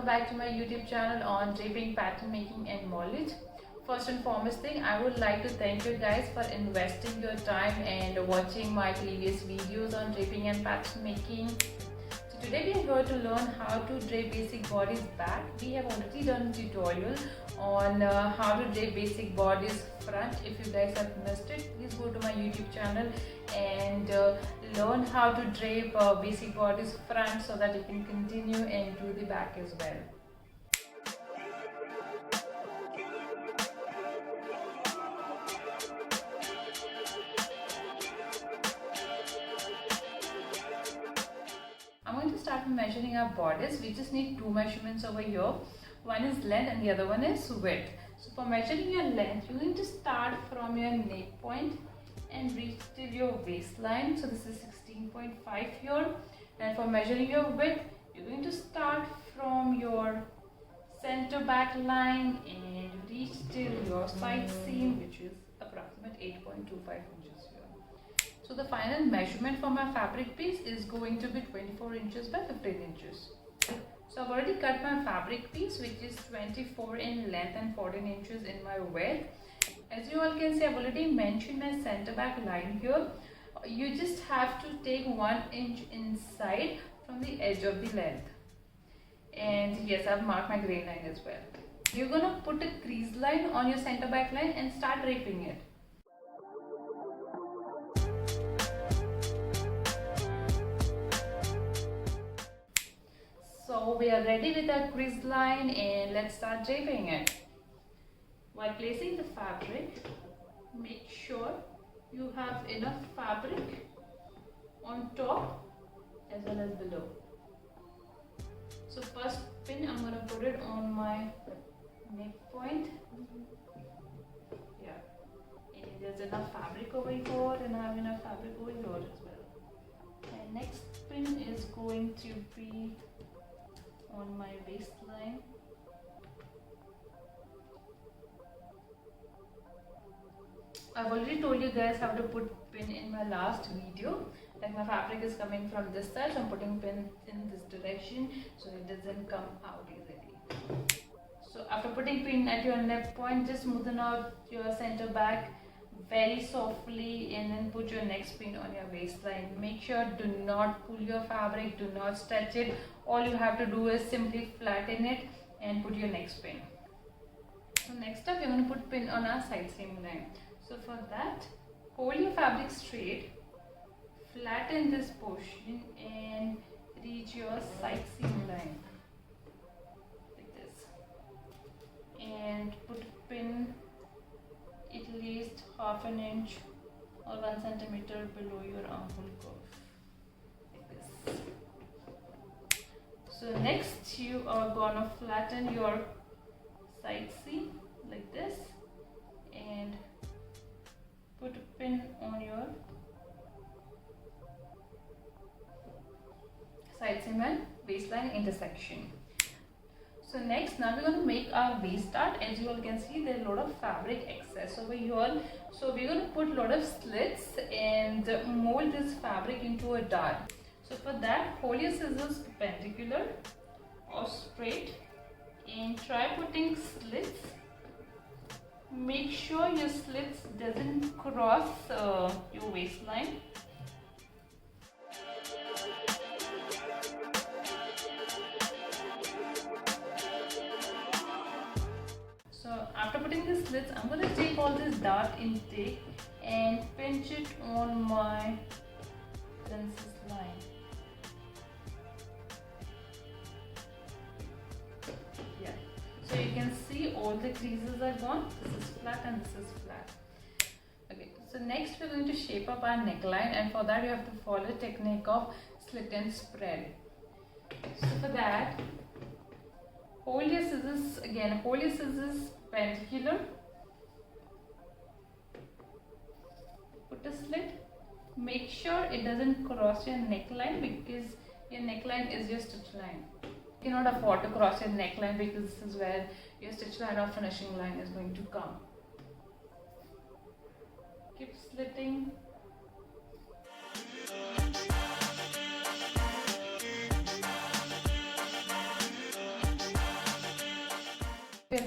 welcome back to my YouTube channel on draping, pattern making and moldage. First and foremost thing, I would like to thank you guys for investing your time and watching my previous videos on draping and pattern making. So today we are here to learn how to drape basic bodice back. We have already done a tutorial on how to drape basic bodice front. If you guys have missed it, please go to my YouTube channel and learn how to drape basic bodice front so that you can continue and do the back as well. I'm going to start with measuring our bodice. We just need two measurements over here. One is length and the other one is width. So for measuring your length, you're going to start from your neck point and reach till your waistline. So this is 16.5 here. And for measuring your width, you're going to start from your center back line and reach till your side seam, which is approximate 8.25 inches here. So the final measurement for my fabric piece is going to be 24 inches by 15 inches. So I've already cut my fabric piece, which is 24 in length and 14 inches in my width. As you all can see, I've already mentioned my center back line here. You just have to take 1 inch inside from the edge of the length. And yes, I've marked my grain line as well. You're gonna put a crease line on your center back line and start draping it. So we are ready with our crease line and let's start draping it. While placing the fabric, make sure you have enough fabric on top as well as below. So first pin, I'm going to put it on my neck point. Yeah, and there's enough fabric over here and I have enough fabric over here as well. And next pin is going to be on my waistline. I've already told you guys how to put pin in my last video. Like my fabric is coming from this side, so I'm putting pin in this direction so it doesn't come out easily. So after putting pin at your neck point, just smoothen out your center back very softly and then put your next pin on your waistline. Make sure do not pull your fabric, do not stretch it. All you have to do is simply flatten it and put your next pin. So next up, we're going to put pin on our side seam line. So for that, hold your fabric straight, flatten this portion and reach your side seam line like this, and put pin at least half an inch or 1 centimeter below your armhole curve like this. So next, you are gonna flatten your side seam like this and put a pin on your side seam and waistline intersection. So next, now we're going to make our waist dart. As you all can see, there's a lot of fabric excess over here. So we're going to put a lot of slits and mold this fabric into a dart. So for that, hold your scissors perpendicular or straight and try putting slits. Make sure your slits doesn't cross your waistline. So after putting the slits, I'm going to take all this dart intake and pinch it on my princess line. Yeah. So you can see all the creases are gone. This is flat and this is flat. Okay. So next we're going to shape up our neckline, and for that you have to follow the technique of slit and spread. So for that, hold your scissors again. Hold your scissors perpendicular. Put a slit. Make sure it doesn't cross your neckline because your neckline is your stitch line. You cannot afford to cross your neckline because this is where your stitch line or finishing line is going to come. Keep slitting.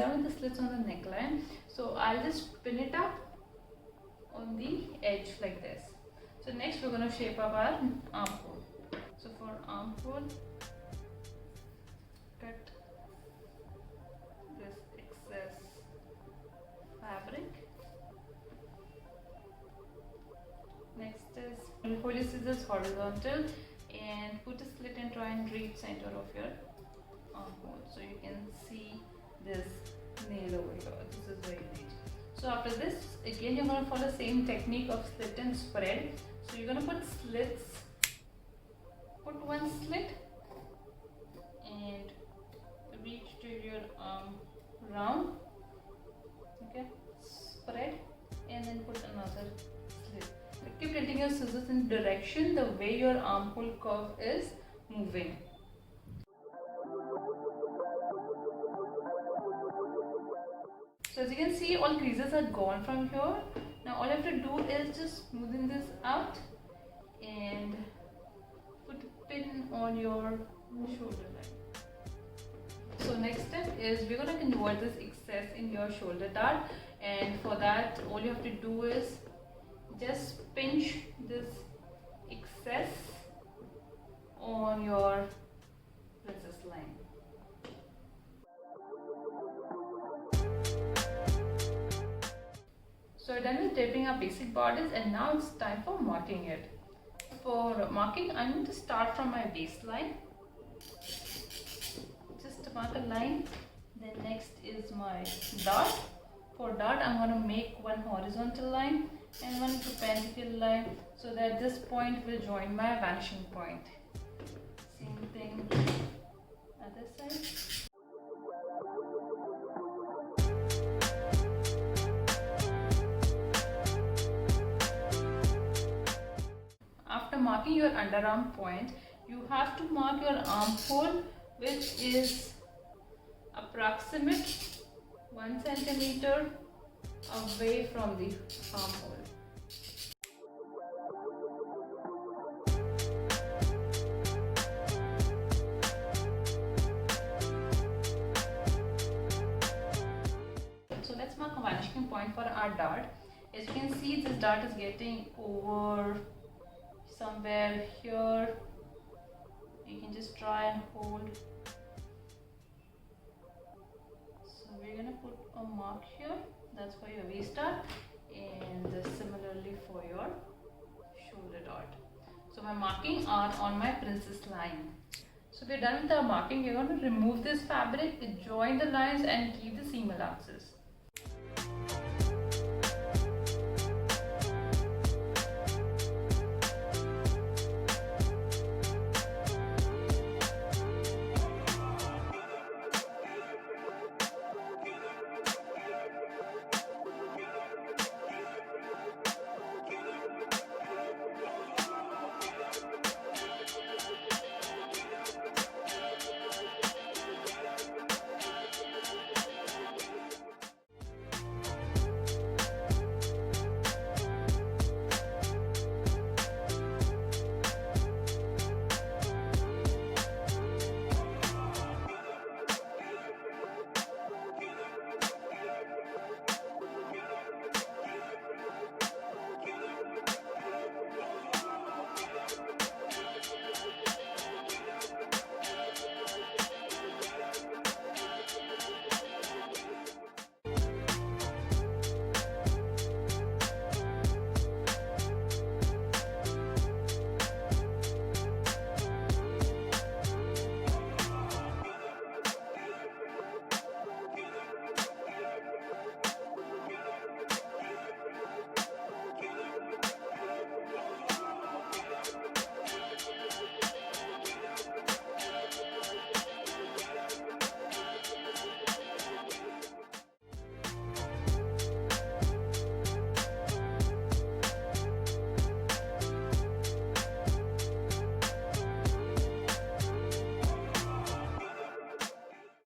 done with the slits on the neckline. So I'll just pin it up on the edge like this. So next we're going to shape up our armhole. So for armhole, cut this excess fabric. Next is hold your scissors horizontal and put a slit and try and reach center of your armhole. So you can see this nail over here. This is very neat. So after this, again you're going to follow the same technique of slit and spread. So you're going to put slits, put one slit and reach to your arm round, okay, spread and then put another slit. Keep tilting your scissors in direction the way your armhole curve is moving. So as you can see, all creases are gone from here. Now all you have to do is just smoothen this out and put a pin on your shoulder line. So next step is we're going to convert this excess in your shoulder dart, and for that all you have to do is just pinch this excess on your princess line. So we're done with draping our basic bodice, and now it's time for marking it. For marking, I'm going to start from my waistline. Just mark a line. Then next is my dart. For dart, I'm going to make one horizontal line and one perpendicular line so that this point will join my vanishing point. Same thing other side. After marking your underarm point, you have to mark your armhole, which is approximate 1 centimeter away from the armhole. So let's mark a vanishing point for our dart. As you can see, this dart is getting over somewhere here. You can just try and hold. So we're gonna put a mark here. That's for your waist dart, and similarly for your shoulder dart. So my marking are on my princess line. So we're done with our marking. We're going to remove this fabric, join the lines and keep the seam allowances.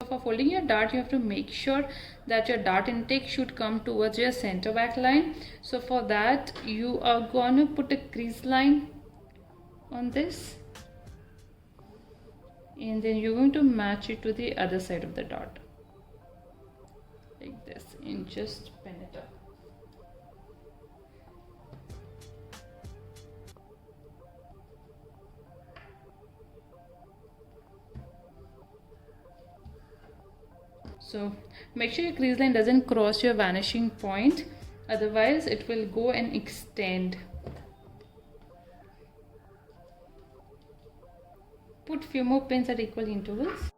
For folding your dart, you have to make sure that your dart intake should come towards your center back line. So for that, you are going to put a crease line on this, and then you're going to match it to the other side of the dart. and just pin it up. So make sure your crease line doesn't cross your vanishing point, otherwise it will go and extend. Put few more pins at equal intervals.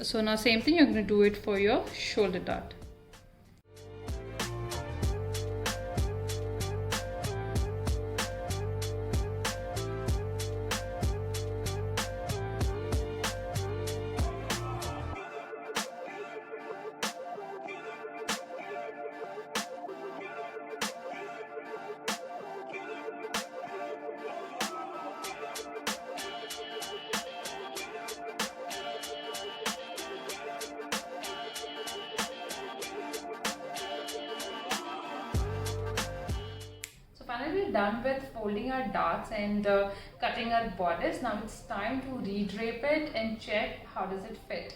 So now same thing, you're going to do it for your shoulder dart. Finally, we're done with folding our darts and cutting our bodice. Now it's time to redrape it and check how does it fit.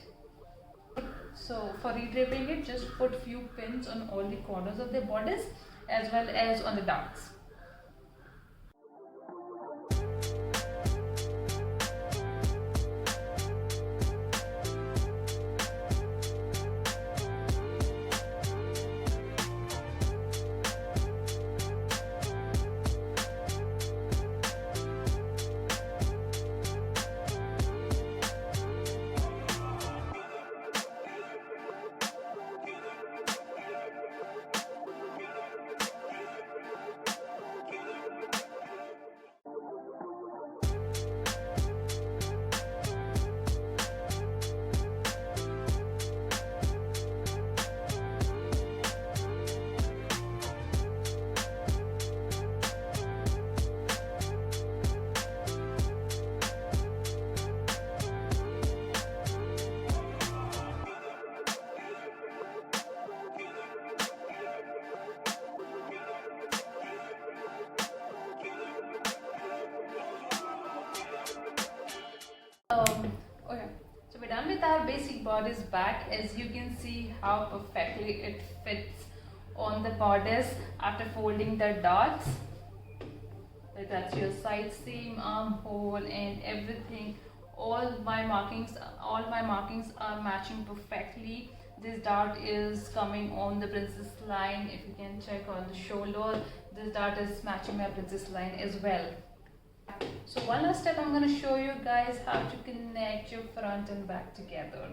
So for redraping it, just put few pins on all the corners of the bodice as well as on the darts. Okay, so we're done with our basic bodice back. As you can see how perfectly it fits on the bodice after folding the darts. That's your side seam, armhole, and everything. All my markings are matching perfectly. This dart is coming on the princess line. If you can check on the shoulder, this dart is matching my princess line as well. So one last step, I'm going to show you guys how to connect your front and back together.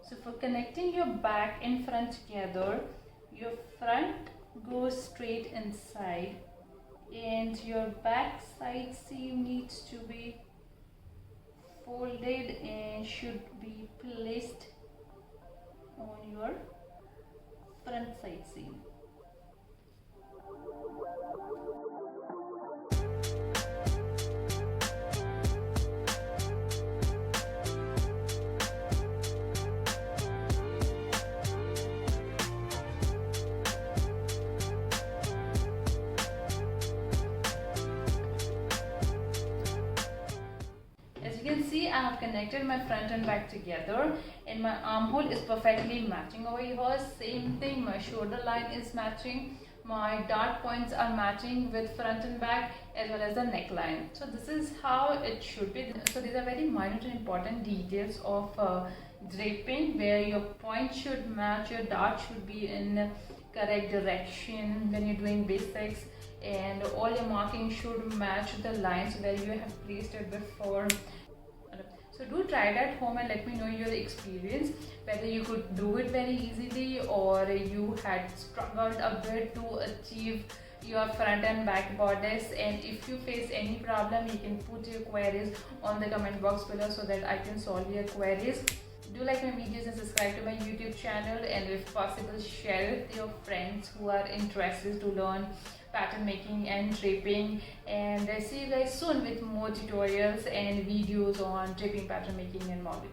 So for connecting your back and front together, your front goes straight inside and your back side seam needs to be folded and should be placed on your front side seam. You can see I have connected my front and back together and my armhole is perfectly matching over here. Same thing, my shoulder line is matching, my dart points are matching with front and back as well as the neckline. So this is how it should be. So these are very minute and important details of draping, where your point should match, your dart should be in correct direction when you're doing basics, and all your markings should match the lines where you have placed it before. So do try it at home and let me know your experience, whether you could do it very easily or you had struggled a bit to achieve your front and back bodice. And if you face any problem, you can put your queries on the comment box below so that I can solve your queries. Do like my videos and subscribe to my YouTube channel, and if possible share it with your friends who are interested to learn pattern making and draping. And see you guys soon with more tutorials and videos on draping, pattern making and mortgage.